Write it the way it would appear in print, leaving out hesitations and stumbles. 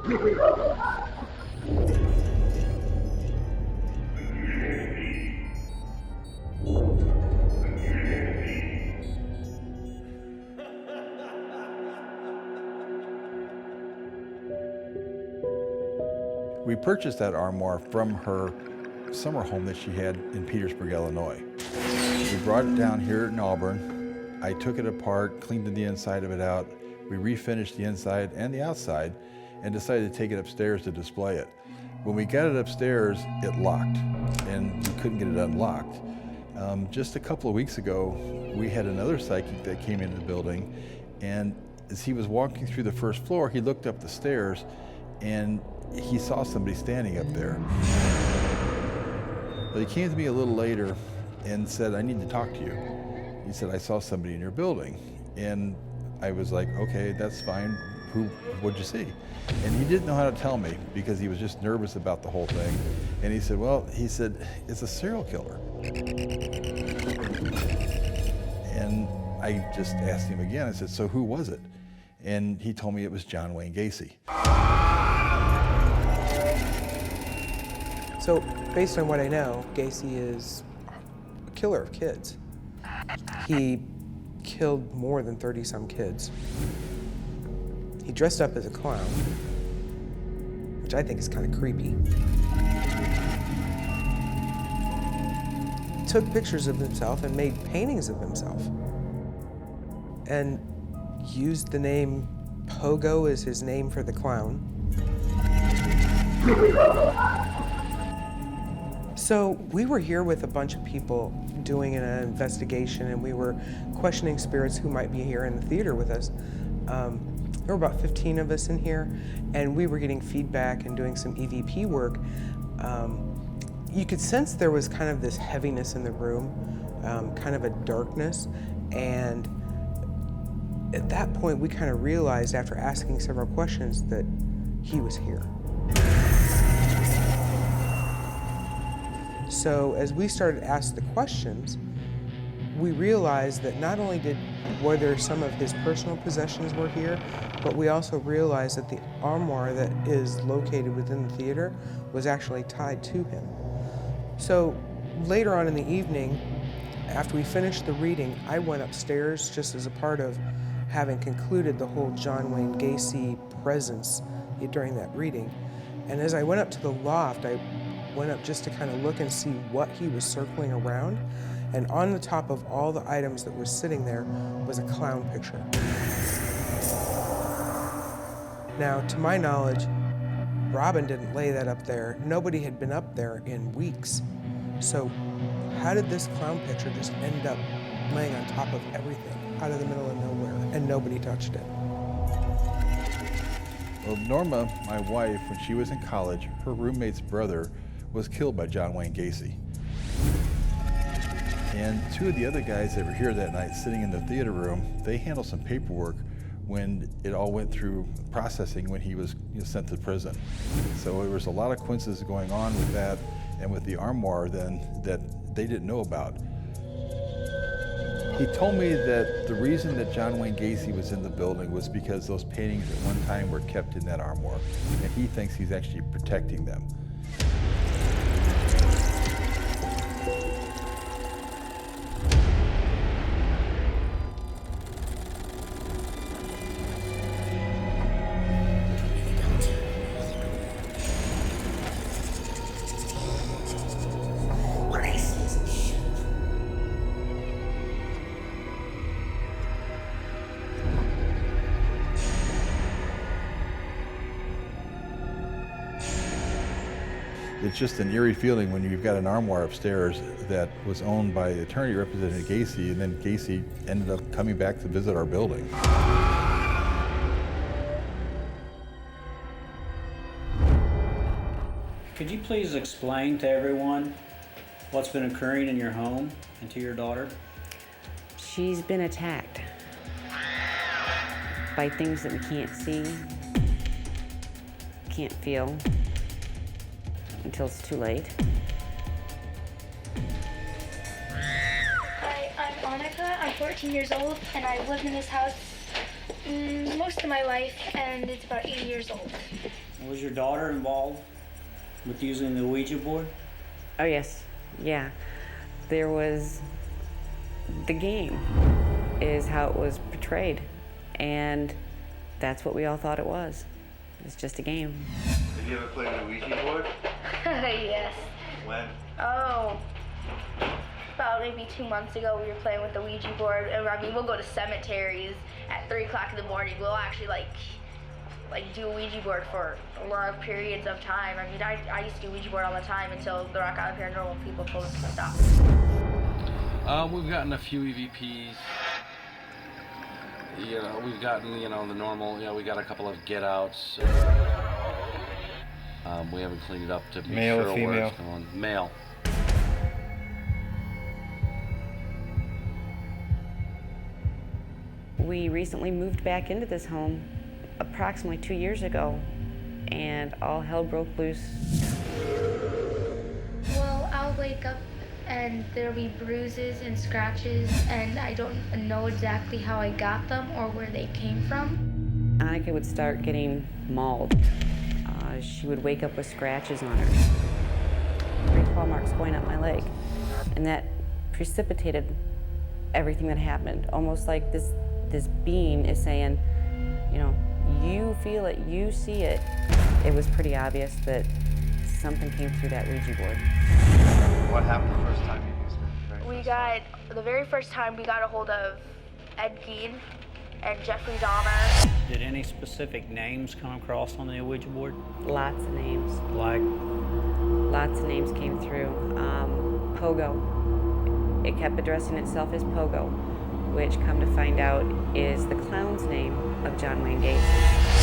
We purchased that armoire from her summer home that she had in Petersburg, Illinois. We brought it down here in Auburn. I took it apart, cleaned the inside of it out. We refinished the inside and the outside and decided to take it upstairs to display it. When we got it upstairs, it locked and we couldn't get it unlocked. Just a couple of weeks ago, we had another psychic that came into the building, and as he was walking through the first floor, he looked up the stairs and he saw somebody standing up there. But he came to me a little later and said, "I need to talk to you." He said, "I saw somebody in your building." And I was like, "Okay, that's fine. What'd you see?" And he didn't know how to tell me because he was just nervous about the whole thing. And he said, "Well," he said, "it's a serial killer." And I just asked him again. I said, "So who was it?" And he told me it was John Wayne Gacy. So, based on what I know, Gacy is a killer of kids. He killed more than 30-some kids. He dressed up as a clown, which I think is kind of creepy. He took pictures of himself and made paintings of himself, and used the name Pogo as his name for the clown. So we were here with a bunch of people doing an investigation, and we were questioning spirits who might be here in the theater with us. There were about 15 of us in here, and we were getting feedback and doing some EVP work. You could sense there was kind of this heaviness in the room, kind of a darkness, and at that point we kind of realized after asking several questions that he was here. So as we started to ask the questions, we realized that not only were there some of his personal possessions were here, but we also realized that the armoire that is located within the theater was actually tied to him. So later on in the evening, after we finished the reading, I went upstairs just as a part of having concluded the whole John Wayne Gacy presence during that reading. And as I went up to the loft, I went up just to kind of look and see what he was circling around. And on the top of all the items that were sitting there was a clown picture. Now, to my knowledge, Robin didn't lay that up there. Nobody had been up there in weeks. So how did this clown picture just end up laying on top of everything out of the middle of nowhere and nobody touched it? Well, Norma, my wife, when she was in college, her roommate's brother was killed by John Wayne Gacy. And two of the other guys that were here that night sitting in the theater room, they handled some paperwork when it all went through processing when he was sent to prison. So there was a lot of coincidences going on with that and with the armoire then that they didn't know about. He told me that the reason that John Wayne Gacy was in the building was because those paintings at one time were kept in that armoire, and he thinks he's actually protecting them. It's just an eerie feeling when you've got an armoire upstairs that was owned by the attorney representing Gacy, and then Gacy ended up coming back to visit our building. Could you please explain to everyone what's been occurring in your home and to your daughter? She's been attacked by things that we can't see, can't feel, until it's too late. Hi, I'm Annika. I'm 14 years old, and I've lived in this house Most of my life, and it's about 8 years old. Was your daughter involved with using the Ouija board? Oh, yes. Yeah. There was... The game is how it was portrayed. And that's what we all thought it was. It's just a game. Have you ever played the Ouija board? Yes. When? Oh, about maybe 2 months ago, we were playing with the Ouija board, and I mean, we'll go to cemeteries at 3 o'clock in the morning. We'll actually like do a Ouija board for long periods of time. I mean, I used to do Ouija board all the time until the Rock Island Paranormal people told us to stop. We've gotten a few EVPs. You know, we've gotten, the normal, we got a couple of get-outs. We haven't cleaned it up to be Male or sure where it's female? going. Male. We recently moved back into this home approximately 2 years ago, and all hell broke loose. Well, I'll wake up and there'll be bruises and scratches, and I don't know exactly how I got them or where they came from. Annika would start getting mauled. She would wake up with scratches on her. 3 claw marks going up my leg. And that precipitated everything that happened. Almost like this being is saying, you feel it, you see it. It was pretty obvious that something came through that Ouija board. What happened the first time you used it? The very first time we got a hold of Ed Gein and Jeffrey Dahmer. Did any specific names come across on the Ouija board? Lots of names. Like? Lots of names came through. Pogo. It kept addressing itself as Pogo, which, come to find out, is the clown's name of John Wayne Gacy.